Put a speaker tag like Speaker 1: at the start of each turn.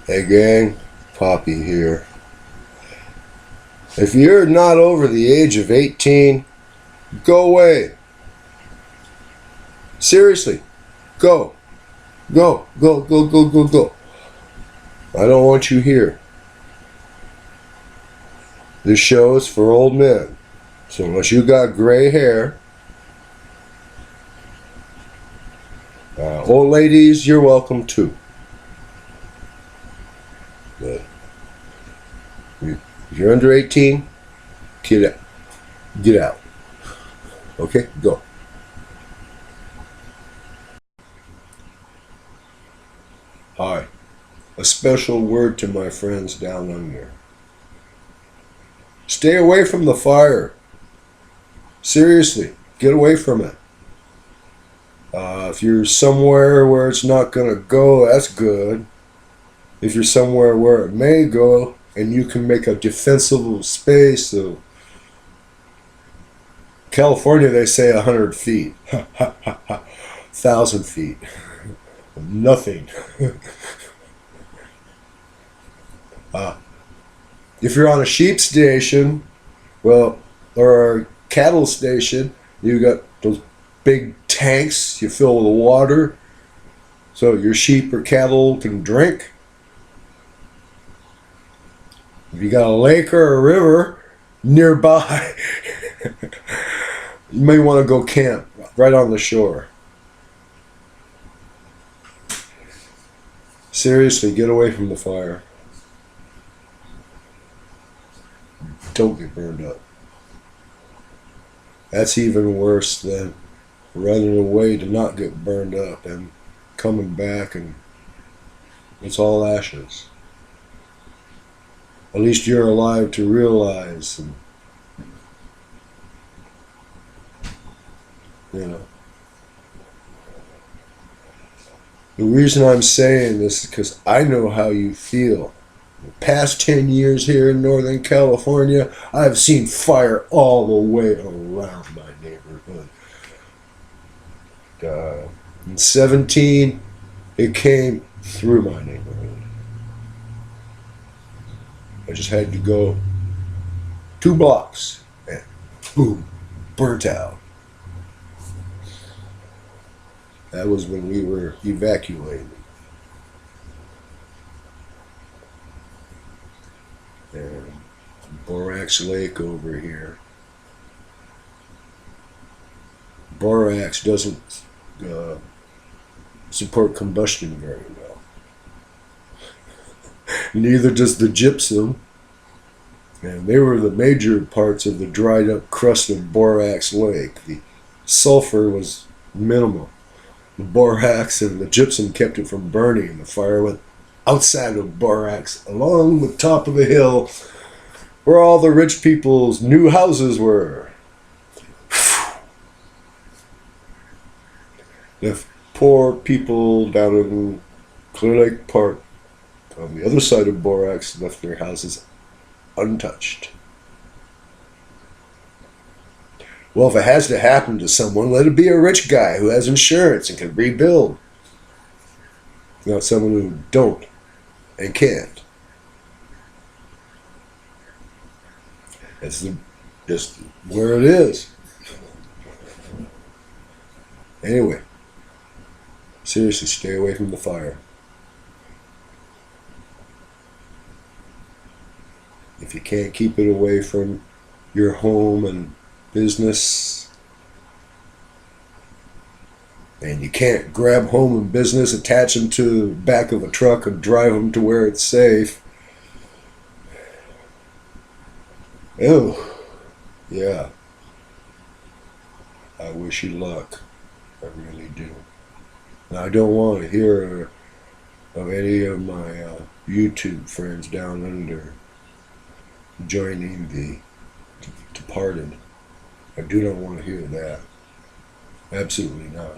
Speaker 1: Hey gang, Poppy here. If you're not over the age of 18, go away. Seriously, go. Go, go, go, go, go, go. I don't want you here. This show is for old men. So unless you got gray hair, old ladies, you're welcome too. But if you're under 18, get out. Get out. Okay, go. Hi. A special word to my friends down under. Stay away from the fire. Seriously, get away from it. If you're somewhere where it's not going to go, that's good. If you're somewhere where it may go and you can make a defensible space of California, they say 100 feet. 1,000 feet. Nothing. If you're on a sheep station, well, or a cattle station, you got those big tanks you fill with water so your sheep or cattle can drink. If you got a lake or a river nearby, you may want to go camp right on the shore. Seriously, get away from the fire. Don't get burned up. That's even worse than running away to not get burned up and coming back and it's all ashes. At least you're alive to realize, and, you know. The reason I'm saying this is because I know how you feel. The past 10 years here in Northern California, I've seen fire all the way around my neighborhood. In 17, it came through my neighborhood. I just had to go 2 blocks and boom, burnt out. That was when we were evacuated. And Borax Lake over here. Borax doesn't support combustion very well. Neither does the gypsum. And they were the major parts of the dried up crust of Borax Lake. The sulfur was minimal. The borax and the gypsum kept it from burning. The fire went outside of Borax, along the top of the hill, where all the rich people's new houses were. The poor people down in Clear Lake Park, on the other side of Borax, left their houses untouched. Well, if it has to happen to someone, let it be a rich guy who has insurance and can rebuild. Not someone who don't and can't. That's just where it is. Anyway, seriously, stay away from the fire. If you can't keep it away from your home and business, and you can't grab home and business, attach them to the back of a truck and drive them to where it's safe. Oh, yeah. I wish you luck. I really do. And I don't want to hear of any of my YouTube friends down under joining the departed. I do not want to hear that. Absolutely not.